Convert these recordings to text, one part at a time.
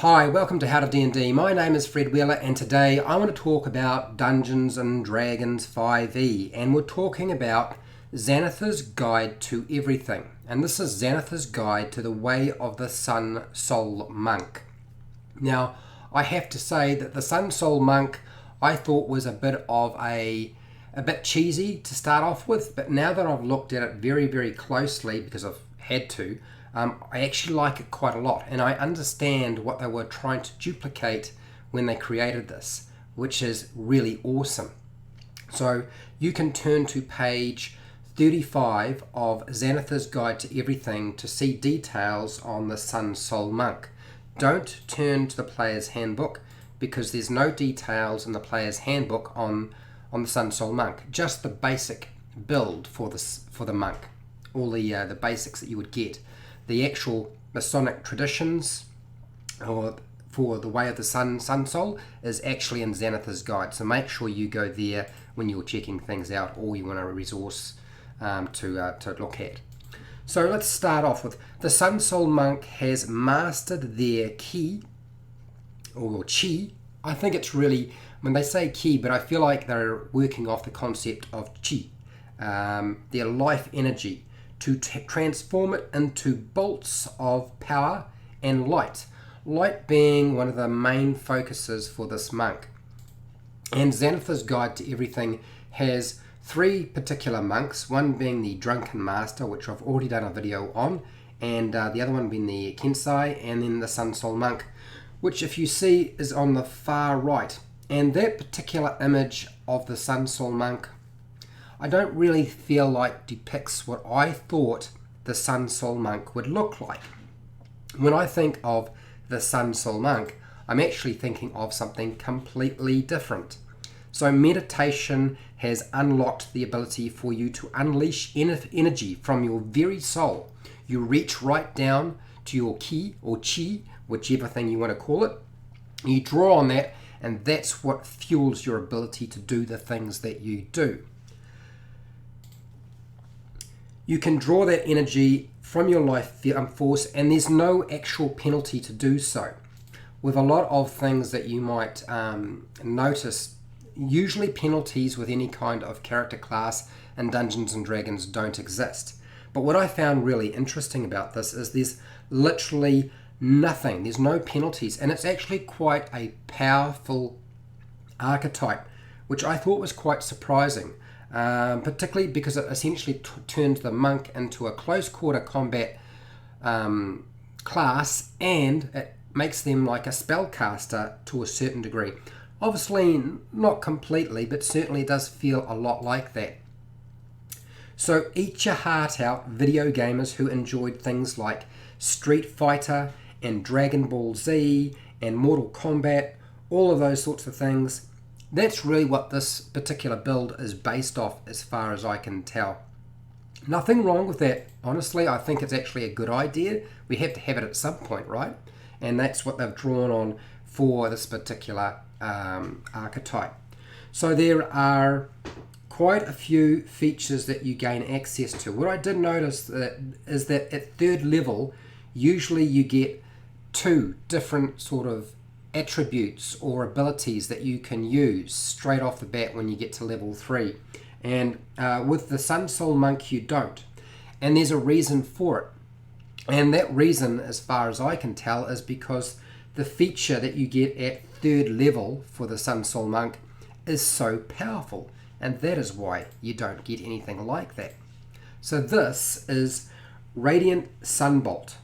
Hi, welcome to HowtoDandD. My name is Fred Wheeler and today I want to talk about Dungeons & Dragons 5e, and we're talking about Xanathar's Guide to Everything. And this is Xanathar's Guide to the Way of the Sun Soul Monk. Now, I have to say that the Sun Soul Monk I thought was a bit cheesy to start off with, but now that I've looked at it very, very closely, because I've had to, I actually like it quite a lot, and I understand what they were trying to duplicate when they created this, which is really awesome. So you can turn to page 35 of Xanathar's Guide to Everything to see details on the Sun Soul Monk. Don't turn to the player's handbook, because there's no details in the player's handbook on the Sun Soul Monk, just the basic build for the monk, all the basics that you would get. The actual Masonic traditions or for the Way of the Sun Soul is actually in Xanathar's Guide, so make sure you go there when you're checking things out or you want a resource to look at. So let's start off with the Sun Soul Monk has mastered their ki or chi. I think it's really, when they say ki, but I feel like they're working off the concept of chi, their life energy, to transform it into bolts of power and light. Light being one of the main focuses for this monk. And Xanathar's Guide to Everything has three particular monks, one being the Drunken Master, which I've already done a video on, and the other one being the Kensai, and then the Sun Soul Monk, which if you see is on the far right. And that particular image of the Sun Soul Monk, I don't really feel like depicts what I thought the Sun Soul Monk would look like. When I think of the Sun Soul Monk, I'm actually thinking of something completely different. So meditation has unlocked the ability for you to unleash energy from your very soul. You reach right down to your ki or chi, whichever thing you want to call it. You draw on that, and that's what fuels your ability to do the things that you do. You can draw that energy from your life force, and there's no actual penalty to do so. With a lot of things that you might notice, usually penalties with any kind of character class in Dungeons & Dragons don't exist. But what I found really interesting about this is there's literally nothing. There's no penalties, and it's actually quite a powerful archetype, which I thought was quite surprising. Particularly because it essentially turns the monk into a close quarter combat class, and it makes them like a spellcaster to a certain degree. Obviously not completely, but certainly does feel a lot like that. So eat your heart out, video gamers who enjoyed things like Street Fighter and Dragon Ball Z and Mortal Kombat, all of those sorts of things. That's really what this particular build is based off, as far as I can tell. Nothing wrong with that. Honestly, I think it's actually a good idea. We have to have it at some point, right? And that's what they've drawn on for this particular archetype. So there are quite a few features that you gain access to. What I did notice is that at third level, usually you get two different sort of attributes or abilities that you can use straight off the bat when you get to level 3, and with the Sun Soul Monk you don't, and there's a reason for it. And that reason, as far as I can tell, is because the feature that you get at third level for the Sun Soul Monk is so powerful, and that is why you don't get anything like that. So this is Radiant Sunbolt.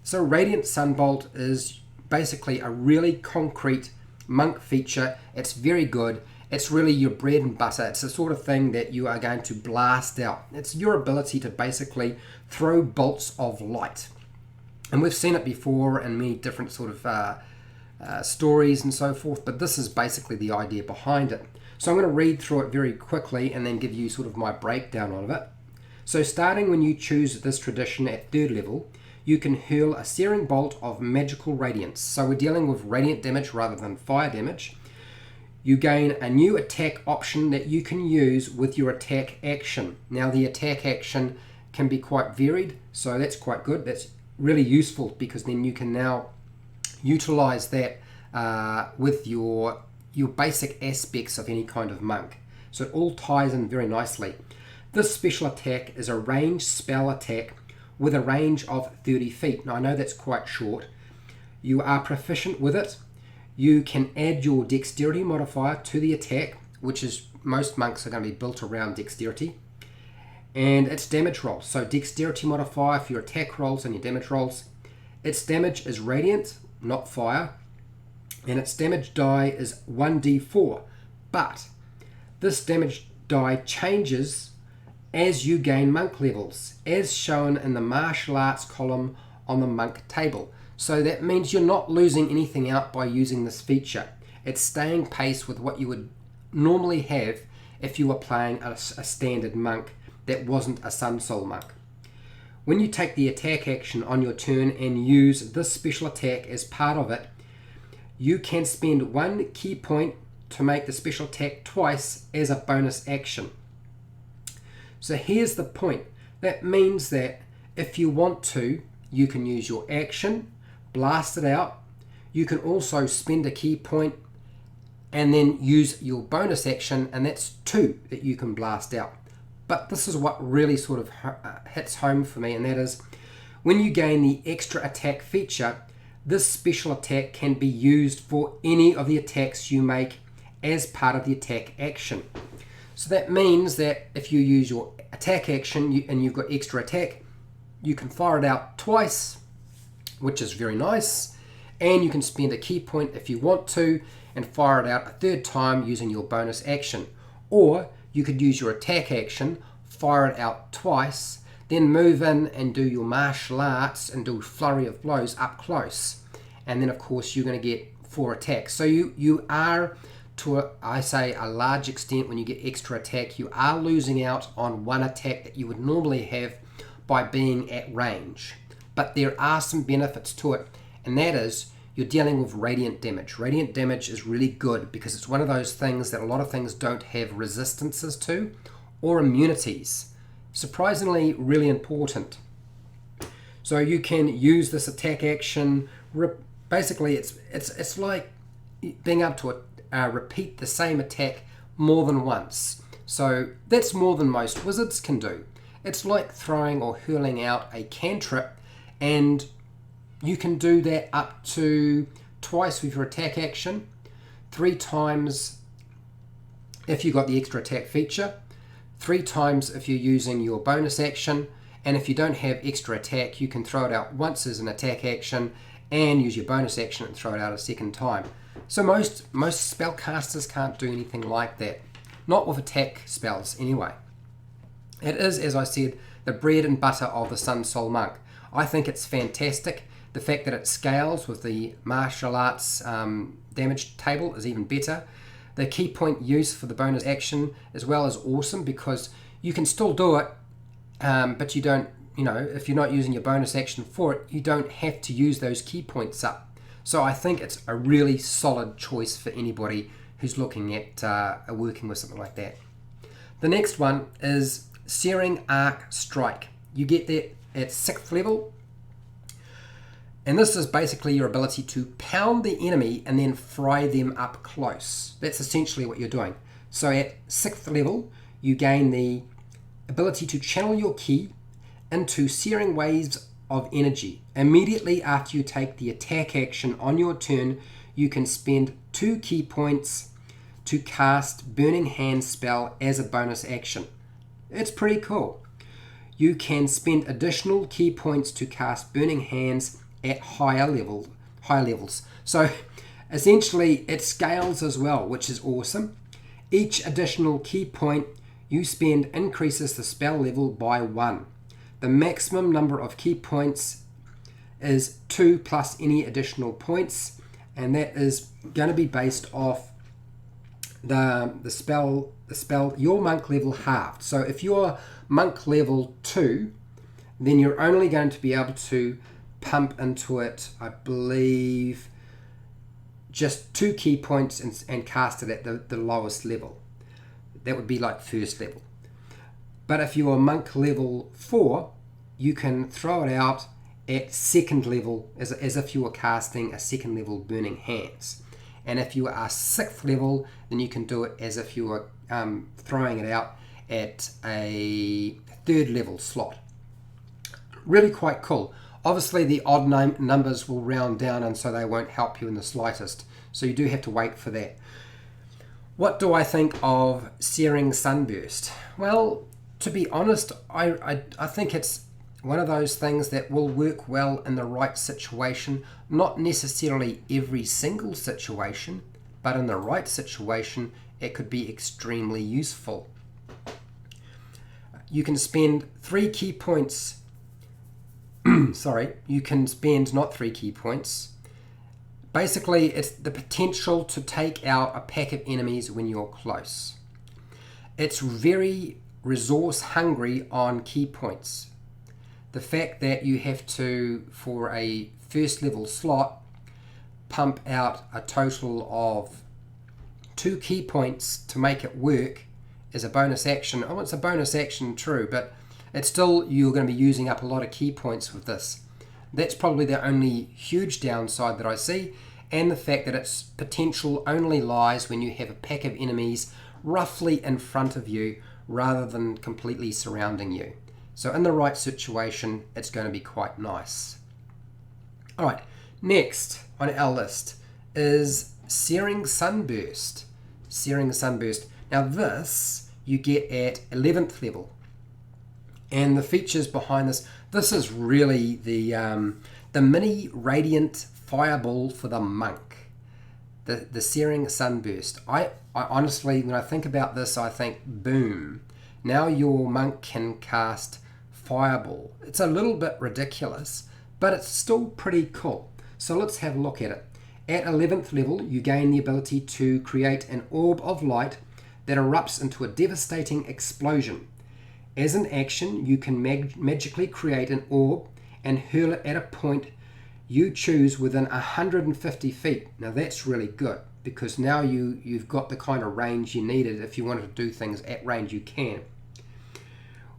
So Radiant Sunbolt is basically a really concrete monk feature. It's very good. It's really your bread and butter. It's the sort of thing that you are going to blast out. It's your ability to basically throw bolts of light. And we've seen it before in many different sort of stories and so forth, but this is basically the idea behind it. So I'm going to read through it very quickly and then give you sort of my breakdown of it. So starting when you choose this tradition at third level, you can hurl a Searing bolt of magical radiance. So we're dealing with radiant damage rather than fire damage. You gain a new attack option that you can use with your attack action. Now the attack action can be quite varied, so that's quite good. That's really useful because then you can now utilize that with your basic aspects of any kind of monk. So it all ties in very nicely. This special attack is a ranged spell attack with a range of 30 feet. Now I know that's quite short. You are proficient with it. You can add your dexterity modifier to the attack, which is, most monks are going to be built around dexterity. And its damage rolls. So dexterity modifier for your attack rolls and your damage rolls. Its damage is radiant, not fire. And its damage die is 1d4. But this damage die changes as you gain monk levels, as shown in the martial arts column on the monk table. So that means you're not losing anything out by using this feature. It's staying pace with what you would normally have if you were playing a standard monk that wasn't a Sun Soul monk. When you take the attack action on your turn and use this special attack as part of it, you can spend 1 key point to make the special attack twice as a bonus action. So here's the point. That means that if you want to, you can use your action, blast it out. You can also spend a key point and then use your bonus action, and that's 2 that you can blast out. But this is what really sort of hits home for me, and that is when you gain the extra attack feature, this special attack can be used for any of the attacks you make as part of the attack action. So that means that if you use your attack action and you've got extra attack, you can fire it out twice, which is very nice, and you can spend a key point if you want to and fire it out a 3rd time using your bonus action. Or you could use your attack action, fire it out twice, then move in and do your martial arts and do flurry of blows up close. And then of course you're going to get 4 attacks. So you are, to a large extent, when you get extra attack, you are losing out on 1 attack that you would normally have by being at range. But there are some benefits to it, and that is you're dealing with radiant damage. Radiant damage is really good because it's one of those things that a lot of things don't have resistances to or immunities. Surprisingly really important. So you can use this attack action. Basically it's like being able to repeat the same attack more than once. So that's more than most wizards can do. It's like throwing or hurling out a cantrip, and you can do that up to twice with your attack action, 3 times if you got the extra attack feature, 3 times if you're using your bonus action, and if you don't have extra attack, you can throw it out once as an attack action and use your bonus action and throw it out a 2nd time. So most spellcasters can't do anything like that. Not with attack spells anyway. It is, as I said, the bread and butter of the Sun Soul Monk. I think it's fantastic. The fact that it scales with the martial arts damage table is even better. The key point use for the bonus action as well is awesome because you can still do it, but you don't, if you're not using your bonus action for it, you don't have to use those key points up. So I think it's a really solid choice for anybody who's looking at working with something like that. The next one is Searing Arc Strike. You get that at 6th level. And this is basically your ability to pound the enemy and then fry them up close. That's essentially what you're doing. So at 6th level, you gain the ability to channel your ki into searing waves of energy. Immediately after you take the attack action on your turn, you can spend 2 key points to cast Burning Hands spell as a bonus action. It's pretty cool. You can spend additional key points to cast Burning Hands at higher levels. So essentially it scales as well, which is awesome. Each additional key point you spend increases the spell level by 1. The maximum number of key points is 2 plus any additional points, and that is going to be based off the spell your monk level halved. So if you're monk level 2, then you're only going to be able to pump into it, I believe, just 2 key points and cast it at the lowest level. That would be like 1st level. But if you're monk level 4, you can throw it out at second level, as if you were casting a second level Burning Hands. And if you are 6th level, then you can do it as if you were throwing it out at a 3rd level slot. Really quite cool. Obviously the odd numbers will round down, and so they won't help you in the slightest. So you do have to wait for that. What do I think of Searing Sunburst? Well, to be honest, I think it's one of those things that will work well in the right situation. Not necessarily every single situation, but in the right situation, it could be extremely useful. You can spend 3 key points. Sorry, you can spend not 3 key points. Basically, it's the potential to take out a pack of enemies when you're close. It's very resource hungry on key points. The fact that you have to, for a 1st level slot, pump out a total of 2 key points to make it work as a bonus action. Oh, it's a bonus action, true, but it's still, you're going to be using up a lot of key points with this. That's probably the only huge downside that I see, and the fact that its potential only lies when you have a pack of enemies roughly in front of you rather than completely surrounding you. So in the right situation, it's going to be quite nice. All right, next on our list is Searing Sunburst. Searing Sunburst. Now this you get at 11th level. And the features behind this is really the mini radiant fireball for the monk. The Searing Sunburst. I honestly, when I think about this, I think, boom. Now your monk can cast fireball. It's a little bit ridiculous, but it's still pretty cool. So let's have a look at it. At 11th level, you gain the ability to create an orb of light that erupts into a devastating explosion. As an action, you can magically create an orb and hurl it at a point you choose within 150 feet. Now that's really good, because now you've got the kind of range you needed. If you wanted to do things at range, you can.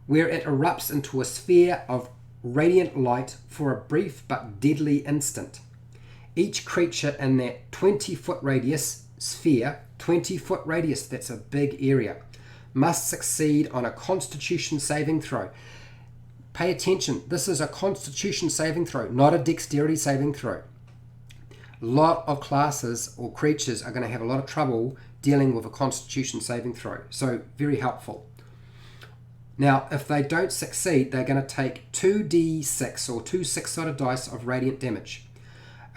Where it erupts into a sphere of radiant light for a brief but deadly instant. Each creature in that 20-foot radius sphere, 20-foot radius, that's a big area, must succeed on a Constitution saving throw. Pay attention, this is a Constitution saving throw, not a Dexterity saving throw. A lot of classes or creatures are going to have a lot of trouble dealing with a Constitution saving throw, so very helpful. Now, if they don't succeed, they're going to take 2d6 or 2 6-sided dice of radiant damage.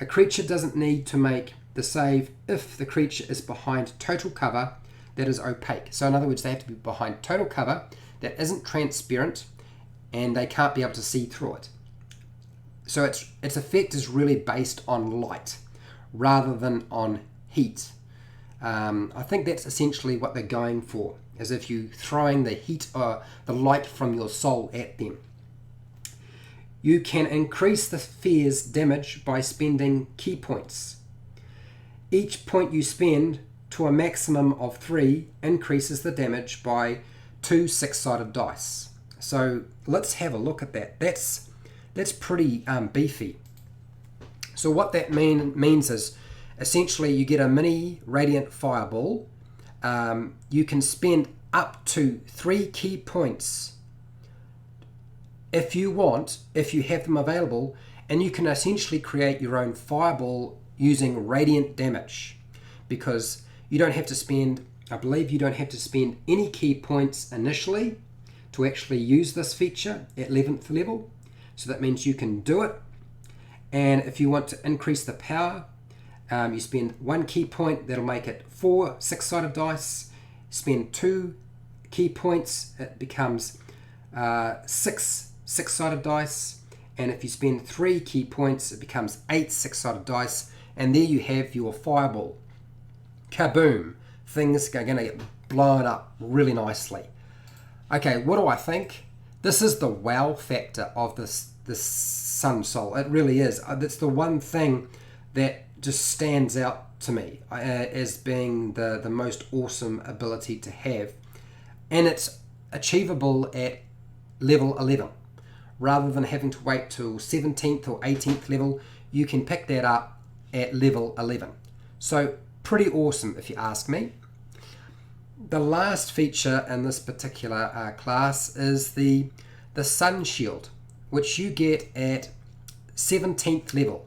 A creature doesn't need to make the save if the creature is behind total cover that is opaque. So in other words, they have to be behind total cover that isn't transparent, and they can't be able to see through it. So its effect is really based on light rather than on heat. I think that's essentially what they're going for, as if you're throwing the heat or the light from your soul at them. You can increase the sphere's damage by spending key points. Each point you spend to a maximum of 3 increases the damage by 2 6-sided dice. So let's have a look at that. That's pretty beefy. So what that means is essentially you get a mini radiant fireball. You can spend up to 3 key points if you want, if you have them available, and you can essentially create your own fireball using radiant damage, because you don't have to spend, I believe you don't have to spend any key points initially to actually use this feature at 11th level. So that means you can do it. And if you want to increase the power, you spend 1 key point, that'll make it 4 6-sided dice. Spend 2 key points, it becomes 6 6-sided dice. And if you spend 3 key points, it becomes 8 6-sided dice. And there you have your fireball. Kaboom! Things are going to get blown up really nicely. Okay, what do I think? This is the wow factor of this Sun Soul. It really is. It's the one thing that just stands out to me as being the most awesome ability to have. And it's achievable at level 11. rather than having to wait till 17th or 18th level. You can pick that up at level 11. So pretty awesome if you ask me. The last feature in this particular class is the sun shield, which you get at 17th level.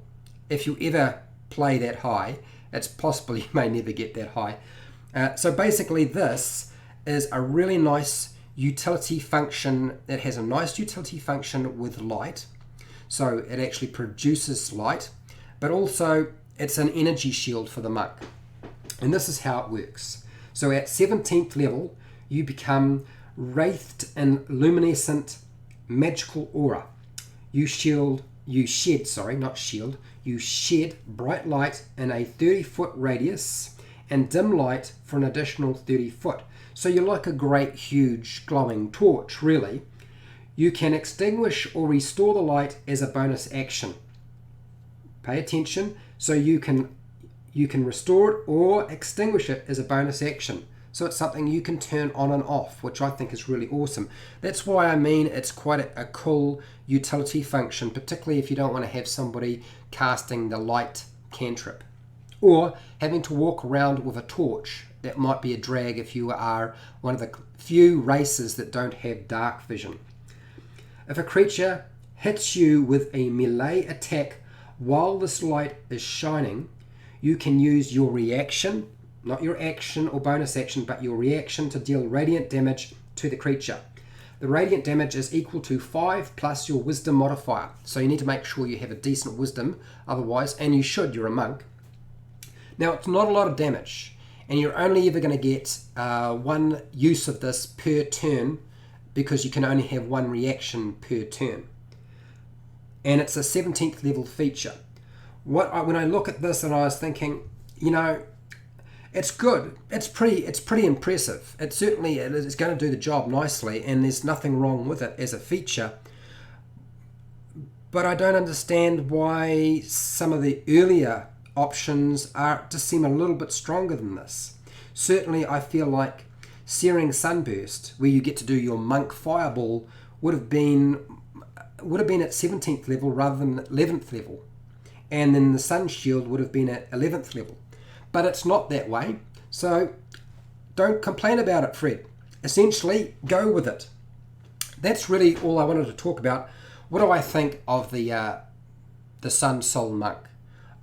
If you ever play that high, it's possible you may never get that high. So basically this is a really nice utility function. It has a nice utility function with light, so it actually produces light, but also it's an energy shield for the monk. And this is how it works. So at 17th level, you become wraithed in luminescent magical aura. You shed bright light in a 30-foot radius and dim light for an additional 30 foot. So you're like a great huge glowing torch, really. You can extinguish or restore the light as a bonus action. Pay attention. So you can restore it or extinguish it as a bonus action. So it's something you can turn on and off, which I think is really awesome. That's why I mean it's quite a cool utility function, particularly if you don't want to have somebody casting the light cantrip or having to walk around with a torch. That might be a drag if you are one of the few races that don't have dark vision. If a creature hits you with a melee attack while this light is shining, you can use your reaction, not your action or bonus action, but your reaction to deal radiant damage to the creature. The radiant damage is equal to 5 plus your wisdom modifier. So you need to make sure you have a decent wisdom otherwise, and you should, you're a monk. Now it's not a lot of damage, and you're only ever going to get one use of this per turn because you can only have one reaction per turn. And it's a 17th level feature. When I look at this and I was thinking, you know, it's good. It's pretty impressive. It certainly is going to do the job nicely, and there's nothing wrong with it as a feature. But I don't understand why some of the earlier options just seem a little bit stronger than this. Certainly, I feel like Searing Sunburst, where you get to do your monk fireball, would have been at 17th level rather than 11th level, and then the sun shield would have been at 11th level. But it's not that way, so don't complain about it, Fred. Essentially, go with it. That's really all I wanted to talk about. What do I think of the Sun Soul Monk?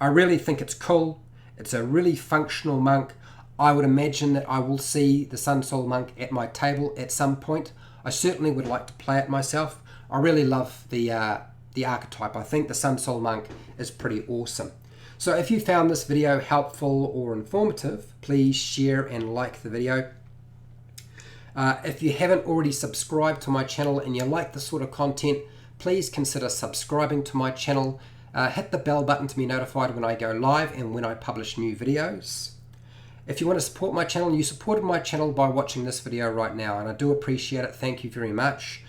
I really think it's cool. It's a really functional monk. I would imagine that I will see the Sun Soul Monk at my table at some point. I certainly would like to play it myself. I really love the archetype. I think the Sun Soul Monk is pretty awesome. So if you found this video helpful or informative, please share and like the video. If you haven't already subscribed to my channel and you like this sort of content, please consider subscribing to my channel. Hit the bell button to be notified when I go live and when I publish new videos. If you want to support my channel, you supported my channel by watching this video right now, and I do appreciate it. Thank you very much.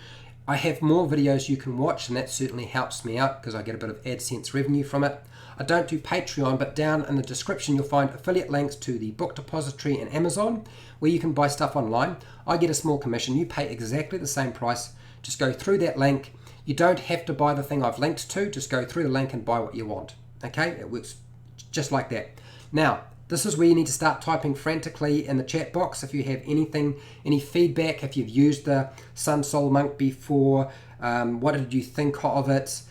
I have more videos you can watch, and that certainly helps me out because I get a bit of AdSense revenue from it. I don't do Patreon, but down in the description you'll find affiliate links to the book depository and Amazon where you can buy stuff online. I get a small commission. You pay exactly the same price. Just go through that link. You don't have to buy the thing I've linked to. Just go through the link and buy what you want. Okay? It works just like that. Now, this is where you need to start typing frantically in the chat box if you have anything, any feedback, if you've used the Sun Soul Monk before, what did you think of it?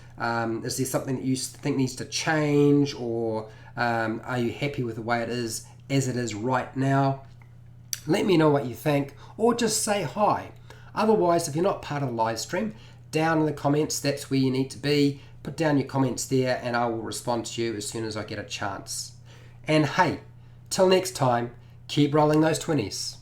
Is there something that you think needs to change, or are you happy with the way it is as it is right now? Let me know what you think, or just say hi. Otherwise, if you're not part of the live stream, down in the comments, that's where you need to be. Put down your comments there and I will respond to you as soon as I get a chance. And hey, till next time, keep rolling those 20s.